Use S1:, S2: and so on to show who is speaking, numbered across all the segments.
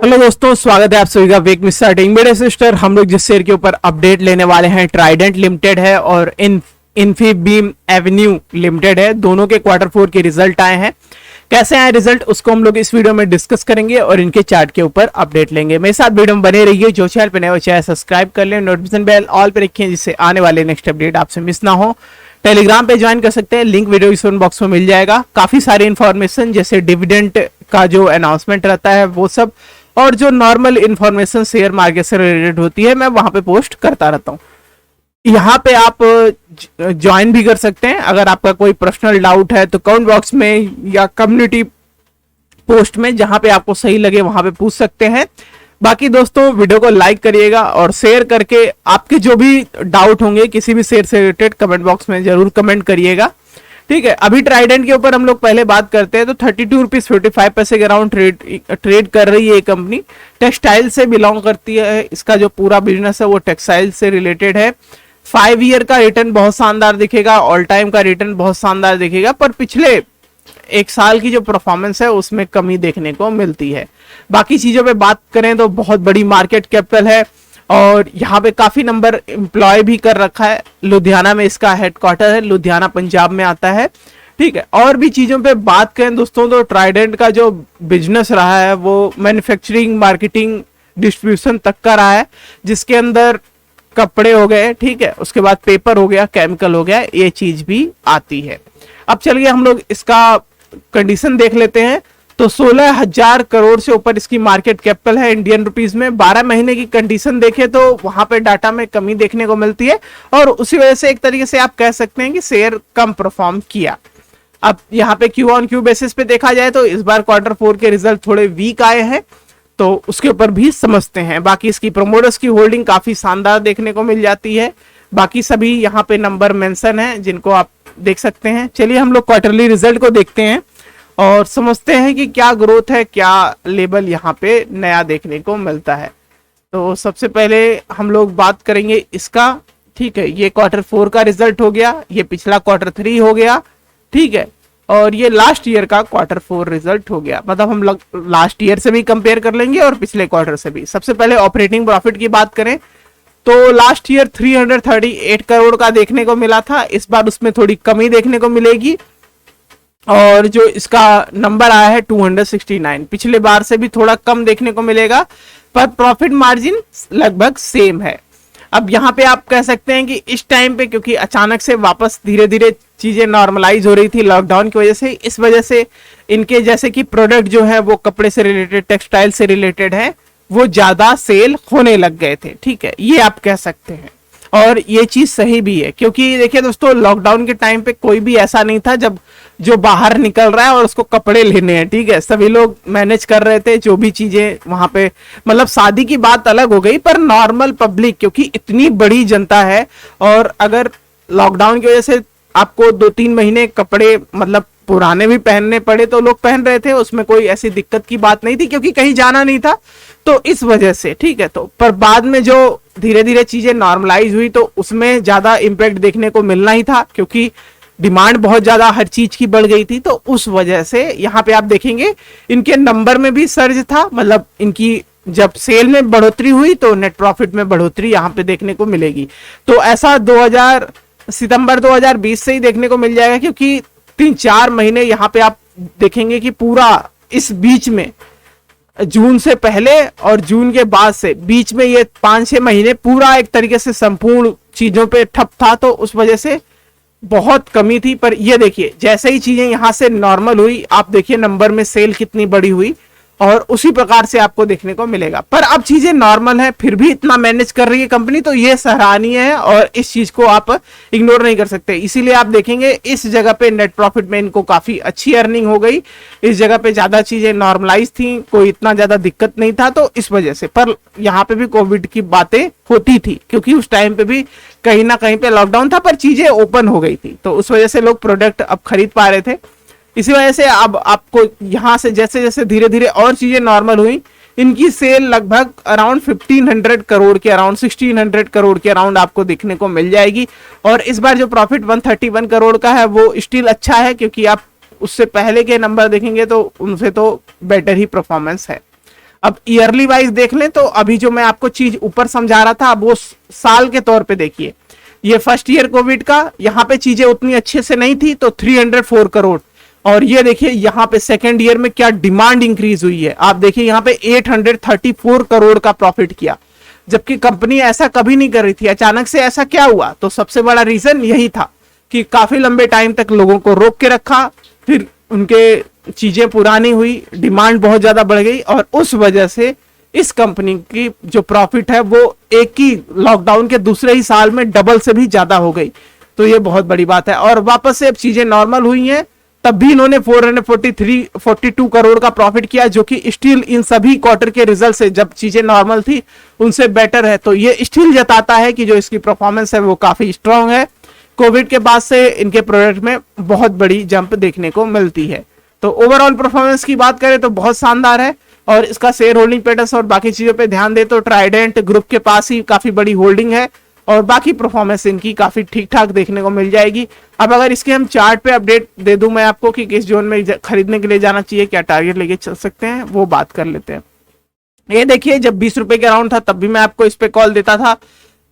S1: Hello दोस्तों, स्वागत है आप सभी का वेक विद स्टार्टिंग। मेरे सिस्टर हम लोग जिस शेयर के ऊपर अपडेट लेने वाले हैं ट्राइडेंट लिमिटेड है और इन्फीबीम एवेन्यू लिमिटेड है। दोनों के क्वार्टर 4 के रिजल्ट आए हैं। कैसे आए रिजल्ट उसको हम लोग इस वीडियो में डिस्कस करेंगे और इनके चार्ट के ऊपर अपडेट लेंगे। मेरे साथ वीडियो में बने रहिए। जो चैनल पे नए हो चैनल सब्सक्राइब कर लें, नोटिफिकेशन बेल ऑल पे रखें जिससे आने वाले नेक्स्ट अपडेट आपसे मिस ना हो। टेलीग्राम पे ज्वाइन कर सकते हैं, लिंक वीडियो डिस्क्रिप्शन बॉक्स में मिल जाएगा। काफी सारी इंफॉर्मेशन जैसे डिविडेंड का जो अनाउंसमेंट रहता है वो सब, और जो नॉर्मल इंफॉर्मेशन शेयर मार्केट से रिलेटेड होती है मैं वहां पे पोस्ट करता रहता हूँ। यहाँ पे आप ज्वाइन भी कर सकते हैं। अगर आपका कोई पर्सनल डाउट है तो कमेंट बॉक्स में या कम्युनिटी पोस्ट में जहां पे आपको सही लगे वहां पे पूछ सकते हैं। बाकी दोस्तों वीडियो को लाइक करिएगा और शेयर करके आपके जो भी डाउट होंगे किसी भी शेयर से रिलेटेड कमेंट बॉक्स में जरूर कमेंट करिएगा। ठीक है, अभी ट्राइडेंट के ऊपर हम लोग पहले बात करते हैं तो 32.55 के अराउंड ट्रेड कर रही है ये कंपनी। टेक्सटाइल से बिलोंग करती है, इसका जो पूरा बिजनेस है वो टेक्सटाइल से रिलेटेड है। 5 ईयर का रिटर्न बहुत शानदार दिखेगा, ऑल टाइम का रिटर्न बहुत शानदार दिखेगा, पर पिछले एक साल की जो परफॉर्मेंस है उसमें कमी देखने को मिलती है। बाकी चीजों पे बात करें तो बहुत बड़ी मार्केट कैपिटल है और यहाँ पे काफी नंबर एम्प्लॉय भी कर रखा है। लुधियाना में इसका हेडक्वार्टर है, लुधियाना पंजाब में आता है। ठीक है, और भी चीजों पे बात करें दोस्तों तो ट्राइडेंट का जो बिजनेस रहा है वो मैन्युफैक्चरिंग, मार्केटिंग, डिस्ट्रीब्यूशन तक का रहा है, जिसके अंदर कपड़े हो गए, ठीक है, उसके बाद पेपर हो गया, केमिकल हो गया, ये चीज भी आती है। अब चलिए हम लोग इसका कंडीशन देख लेते हैं। तो 16,000 करोड़ से ऊपर इसकी मार्केट कैपिटल है इंडियन रुपीस में। 12 महीने की कंडीशन देखें तो वहां पे डाटा में कमी देखने को मिलती है और उसी वजह से एक तरीके से आप कह सकते हैं कि शेयर कम परफॉर्म किया। अब यहाँ पे क्यू ऑन क्यू बेसिस पे देखा जाए तो इस बार क्वार्टर 4 के रिजल्ट थोड़े वीक आए हैं, तो उसके ऊपर भी समझते हैं। बाकी इसकी प्रमोटर्स की होल्डिंग काफी शानदार देखने को मिल जाती है। बाकी सभी यहाँ पे नंबर मेंशन है जिनको आप देख सकते हैं। चलिए हम लोग क्वार्टरली रिजल्ट को देखते हैं और समझते हैं कि क्या ग्रोथ है, क्या लेवल यहाँ पे नया देखने को मिलता है। तो सबसे पहले हम लोग बात करेंगे इसका। ठीक है, ये क्वार्टर 4 का रिजल्ट हो गया, ये पिछला क्वार्टर 3 हो गया, ठीक है, और ये लास्ट ईयर का क्वार्टर 4 रिजल्ट हो गया। मतलब हम लोग लास्ट ईयर से भी कंपेयर कर लेंगे और पिछले क्वार्टर से भी। सबसे पहले ऑपरेटिंग प्रॉफिट की बात करें तो लास्ट ईयर 338 करोड़ का देखने को मिला था, इस बार उसमें थोड़ी कमी देखने को मिलेगी और जो इसका नंबर आया है 269, पिछले बार से भी थोड़ा कम देखने को मिलेगा, पर प्रॉफिट मार्जिन लगभग सेम है। अब यहाँ पे आप कह सकते हैं कि इस टाइम पे क्योंकि अचानक से वापस धीरे धीरे चीजें नॉर्मलाइज हो रही थी लॉकडाउन की वजह से, इस वजह से इनके जैसे कि प्रोडक्ट जो है वो कपड़े से रिलेटेड, टेक्सटाइल से रिलेटेड है, वो ज्यादा सेल होने लग गए थे। ठीक है, ये आप कह सकते हैं और ये चीज सही भी है क्योंकि देखिए दोस्तों, लॉकडाउन के टाइम पे कोई भी ऐसा नहीं था जब जो बाहर निकल रहा है और उसको कपड़े लेने हैं। ठीक है, सभी लोग मैनेज कर रहे थे जो भी चीजें वहां पे, मतलब शादी की बात अलग हो गई, पर नॉर्मल पब्लिक क्योंकि इतनी बड़ी जनता है और अगर लॉकडाउन की वजह से आपको 2-3 महीने कपड़े मतलब पुराने भी पहनने पड़े तो लोग पहन रहे थे, उसमें कोई ऐसी दिक्कत की बात नहीं थी क्योंकि कहीं जाना नहीं था, तो इस वजह से। ठीक है, तो पर बाद में जो धीरे धीरे चीजें नॉर्मलाइज हुई तो उसमें ज्यादा इंपैक्ट देखने को मिलना ही था क्योंकि डिमांड बहुत ज्यादा हर चीज की बढ़ गई थी, तो उस वजह से यहाँ पे आप देखेंगे इनके नंबर में भी सर्ज था। मतलब इनकी जब सेल में बढ़ोतरी हुई तो नेट प्रॉफिट में बढ़ोतरी यहाँ पे देखने को मिलेगी। तो ऐसा सितंबर 2020 से ही देखने को मिल जाएगा क्योंकि 3-4 महीने यहाँ पे आप देखेंगे कि पूरा इस बीच में जून से पहले और जून के बाद से बीच में ये 5-6 महीने पूरा एक तरीके से संपूर्ण चीजों पे ठप था, तो उस वजह से बहुत कमी थी। पर ये देखिए जैसे ही चीजें यहां से नॉर्मल हुई, आप देखिए नंबर में सेल कितनी बड़ी हुई और उसी प्रकार से आपको देखने को मिलेगा। पर अब चीजें नॉर्मल है फिर भी इतना मैनेज कर रही है कंपनी, तो ये सराहनीय है और इस चीज को आप इग्नोर नहीं कर सकते। इसीलिए आप देखेंगे इस जगह पे नेट प्रॉफिट में इनको काफी अच्छी अर्निंग हो गई। इस जगह पे ज्यादा चीजें नॉर्मलाइज थी, कोई इतना ज्यादा दिक्कत नहीं था, तो इस वजह से। पर यहाँ पे भी कोविड की बातें होती थी क्योंकि उस टाइम पे भी कहीं ना कहीं पे लॉकडाउन था, पर चीजें ओपन हो गई थी, तो उस वजह से लोग प्रोडक्ट अब खरीद पा रहे थे। इसी वजह से अब आपको यहां से जैसे जैसे धीरे धीरे और चीजें नॉर्मल हुई, इनकी सेल लगभग अराउंड 1500 करोड़ के अराउंड 1600 करोड़ के अराउंड आपको देखने को मिल जाएगी। और इस बार जो प्रॉफिट 131 करोड़ का है वो स्टिल अच्छा है क्योंकि आप उससे पहले के नंबर देखेंगे तो उनसे तो बेटर ही परफॉर्मेंस है। अब ईयरली वाइज देख लें तो अभी जो मैं आपको चीज ऊपर समझा रहा था, अब वो साल के तौर पे देखिए। ये फर्स्ट ईयर कोविड का, यहाँ पे चीजें उतनी अच्छे से नहीं थी तो 304 करोड़, और ये देखिए यहाँ पे सेकेंड ईयर में क्या डिमांड इंक्रीज हुई है। आप देखिए यहाँ पे 834 करोड़ का प्रॉफिट किया, जबकि कंपनी ऐसा कभी नहीं कर रही थी। अचानक से ऐसा क्या हुआ? तो सबसे बड़ा रीजन यही था कि काफी लंबे टाइम तक लोगों को रोक के रखा, फिर उनके चीजें पुरानी हुई, डिमांड बहुत ज्यादा बढ़ गई, और उस वजह से इस कंपनी की जो प्रॉफिट है वो एक ही लॉकडाउन के दूसरे ही साल में डबल से भी ज्यादा हो गई। तो ये बहुत बड़ी बात है। और वापस से अब चीजें नॉर्मल हुई हैं, तब भी इन्होंने 442 करोड़ का प्रॉफिट किया, जो कि स्टिल इन सभी क्वार्टर के रिजल्ट से, जब चीजें नॉर्मल थी उनसे बेटर है। तो ये स्टिल जताता है कि जो इसकी परफॉर्मेंस है वो काफी स्ट्रांग है। कोविड के बाद से इनके प्रोडक्ट में बहुत बड़ी जंप देखने को मिलती है। तो ओवरऑल परफॉर्मेंस की बात करें तो बहुत शानदार है, और इसका शेयर होल्डिंग पैटर्न और बाकी चीजों पे ध्यान दे तो ट्राइडेंट ग्रुप के पास ही काफी बड़ी होल्डिंग है, और बाकी परफॉर्मेंस इनकी काफी ठीक ठाक देखने को मिल जाएगी। अब अगर इसके हम चार्ट पे अपडेट दे दूं मैं आपको कि किस जोन में खरीदने के लिए जाना चाहिए, क्या टारगेट लेके चल सकते हैं, वो बात कर लेते हैं। ये देखिए, जब 20 रुपए के अराउंड था तब भी मैं आपको इस पे कॉल देता था,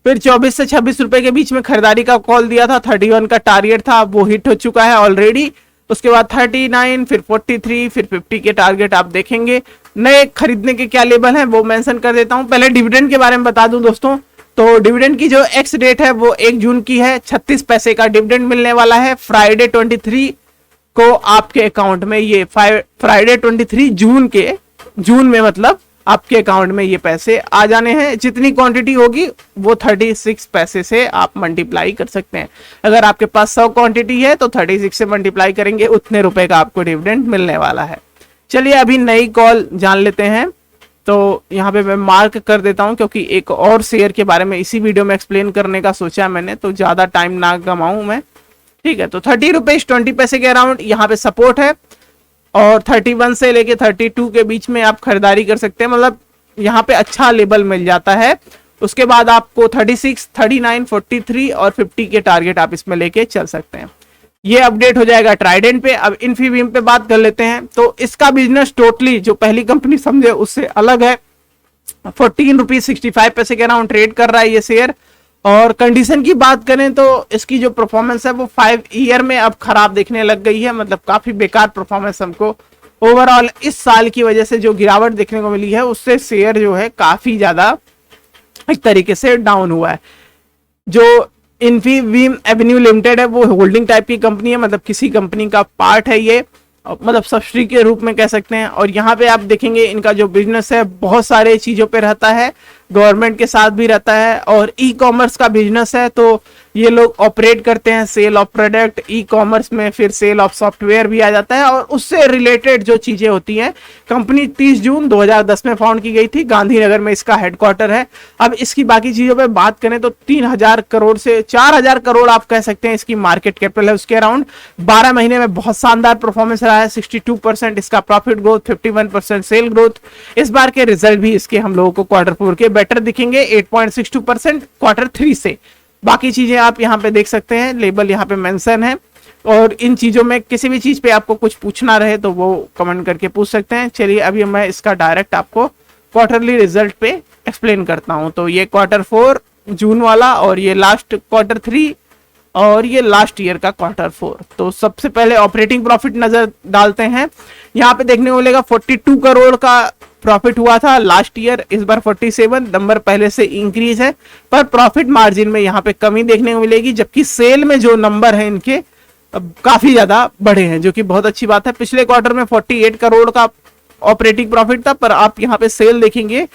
S1: फिर 24 से 26 रुपए के बीच में खरीदारी का कॉल दिया था। 31 का टारगेट था, वो हिट हो चुका है ऑलरेडी। उसके बाद 39, फिर 43, फिर 50 के टारगेट आप देखेंगे। नए खरीदने के क्या लेवल हैं वो मेंशन कर देता हूं। पहले डिविडेंड के बारे में बता दूं दोस्तों, तो डिविडेंड की जो एक्स डेट है वो 1 जून की है। 36 पैसे का डिविडेंड मिलने वाला है फ्राइडे 23 को आपके अकाउंट में। ये फ्राइडे 23 जून में मतलब आपके अकाउंट में ये पैसे आ जाने हैं। जितनी क्वांटिटी होगी वो 36 पैसे से आप मल्टीप्लाई कर सकते हैं। अगर आपके पास 100 क्वांटिटी है तो 36 से मल्टीप्लाई करेंगे, उतने रुपए का आपको डिविडेंड मिलने वाला है। चलिए अभी नई कॉल जान लेते हैं। तो यहाँ पे मैं मार्क कर देता हूँ, क्योंकि एक और शेयर के बारे में इसी वीडियो में एक्सप्लेन करने का सोचा मैंने, तो ज्यादा टाइम ना गमाऊं मैं। ठीक है, तो 30 रुपीज 20 पैसे के अराउंड यहाँ पे सपोर्ट है, और 31 से लेके 32 के बीच में आप खरीदारी कर सकते हैं। मतलब यहाँ पे अच्छा लेवल मिल जाता है। उसके बाद आपको 36, 39, 43 और 50 के टारगेट आप इसमें लेके चल सकते हैं। ये अपडेट हो जाएगा ट्राइडेंट पे। अब इन्फीबीम पे बात कर लेते हैं। तो इसका बिजनेस टोटली जो पहली कंपनी समझे उससे अलग है। 14 रुपीज 65 पैसे के अराउंड ट्रेड कर रहा है ये शेयर। और कंडीशन की बात करें तो इसकी जो परफॉर्मेंस है वो 5 ईयर में अब खराब देखने लग गई है। मतलब काफी बेकार परफॉर्मेंस हमको ओवरऑल इस साल की वजह से जो गिरावट देखने को मिली है, उससे शेयर जो है काफी ज्यादा एक तरीके से डाउन हुआ है। जो इन्फीबीम एवेन्यू लिमिटेड है वो होल्डिंग टाइप की कंपनी है, मतलब किसी कंपनी का पार्ट है ये, मतलब सब्सिडी के रूप में कह सकते हैं। और यहाँ पे आप देखेंगे इनका जो बिजनेस है बहुत सारे चीजों पे रहता है, गवर्नमेंट के साथ भी रहता है, और ई कॉमर्स का बिजनेस है। तो ये लोग ऑपरेट करते हैं sale of product, e commerce में फिर सेल ऑफ सॉफ्टवेयर भी आ जाता है, और उससे रिलेटेड जो चीजें होती हैं। कंपनी 30 जून 2010 में फाउंड की गई थी, गांधीनगर में इसका हेडक्वार्टर है। अब इसकी बाकी चीजों पे बात करें तो 3000 करोड़ से 4000 करोड़ आप कह सकते हैं इसकी मार्केट कैपिटल है उसके अराउंड। 12 महीने में बहुत शानदार परफॉर्मेंस रहा है। 62% इसका प्रॉफिट ग्रोथ, 51% सेल ग्रोथ। इस बार के रिजल्ट भी इसके हम लोगों को Q4 के बेटर दिखेंगे, 8.62% Q3 से। बाकी चीजें आप यहाँ पे देख सकते हैं, लेबल यहाँ पे मेंशन है। और इन चीजों में किसी भी चीज पे आपको कुछ पूछना रहे तो वो कमेंट करके पूछ सकते हैं। चलिए अभी मैं इसका डायरेक्ट आपको क्वार्टरली रिजल्ट पे एक्सप्लेन करता हूं। तो ये Q4 जून वाला, और ये लास्ट Q3, और ये लास्ट ईयर का Q4। तो सबसे पहले ऑपरेटिंग प्रॉफिट नजर डालते हैं। यहाँ पे देखने को मिलेगा 42 करोड़ का प्रॉफिट हुआ था लास्ट ईयर, इस बार 47 नंबर पहले से इंक्रीज है, पर प्रॉफिट मार्जिन में यहाँ पे कमी देखने को मिलेगी। जबकि सेल में जो नंबर है इनके काफी ज्यादा बढ़े हैं, जो कि बहुत अच्छी बात है। पिछले क्वार्टर में 48 करोड़ का ऑपरेटिंग प्रॉफिट था, पर आप यहाँ पे सेल देखेंगे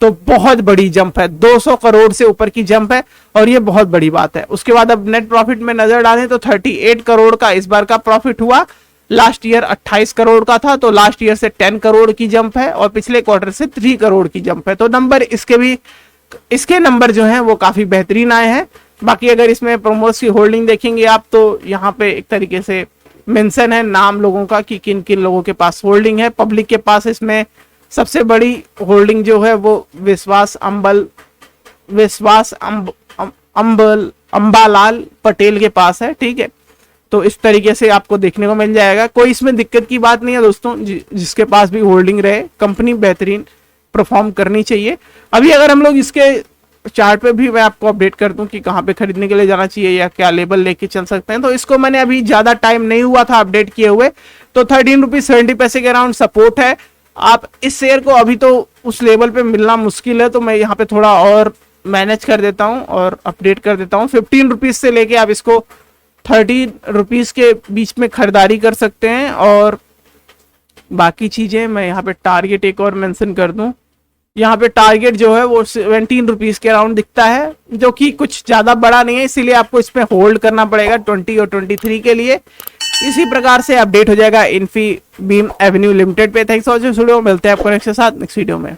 S1: तो बहुत बड़ी जंप है, 200 करोड़ से ऊपर की जंप है, और ये बहुत बड़ी बात है। उसके बाद अब नेट प्रॉफिट में नजर डालें तो 38 करोड़ का इस बार का प्रॉफिट हुआ। लास्ट ईयर 28 करोड़ का था, तो लास्ट ईयर से 10 करोड़ की जंप है, और पिछले क्वार्टर से 3 करोड़ की जंप है। तो नंबर इसके नंबर जो हैं वो काफी बेहतरीन आए हैं। बाकी अगर इसमें प्रोमोस की होल्डिंग देखेंगे आप तो यहाँ पे एक तरीके से मेंशन है नाम लोगों का कि किन किन लोगों के पास होल्डिंग है। पब्लिक के पास इसमें सबसे बड़ी होल्डिंग जो है वो विश्वास अंबालाल पटेल के पास है। ठीक है, तो इस तरीके से आपको देखने को मिल जाएगा। कोई इसमें दिक्कत की बात नहीं है दोस्तों, जिसके पास भी होल्डिंग रहे। कंपनी बेहतरीन परफॉर्म करनी चाहिए। अभी अगर हम लोग इसके चार्ट पे भी मैं आपको अपडेट कर दूं कि कहाँ पे खरीदने के लिए जाना चाहिए या क्या लेवल लेके चल सकते हैं, तो इसको मैंने अभी ज़्यादा टाइम नहीं हुआ था अपडेट किए हुए, तो 13 रुपीज़ 70 पैसे के अराउंड सपोर्ट है। आप इस शेयर को अभी तो उस लेवल पे मिलना मुश्किल है, तो मैं यहाँ पे थोड़ा और मैनेज कर देता हूँ और अपडेट कर देता हूँ। 15 रुपीज़ से लेके आप इसको 30 रुपीज़ के बीच में खरीदारी कर सकते हैं। और बाकी चीज़ें मैं यहाँ पे टारगेट एक और मेंशन कर दूं, यहाँ पे टारगेट जो है वो 17 रुपीज़ के अराउंड दिखता है, जो कि कुछ ज़्यादा बड़ा नहीं है, इसीलिए आपको इसमें होल्ड करना पड़ेगा 20 और 23 के लिए। इसी प्रकार से अपडेट हो जाएगा इन्फीबीम एवेन्यू लिमिटेड पे। थैंक्स फॉर वॉचिंग वीडियो, मिलते हैं आपको नेक्स्ट के साथ नेक्स्ट वीडियो में।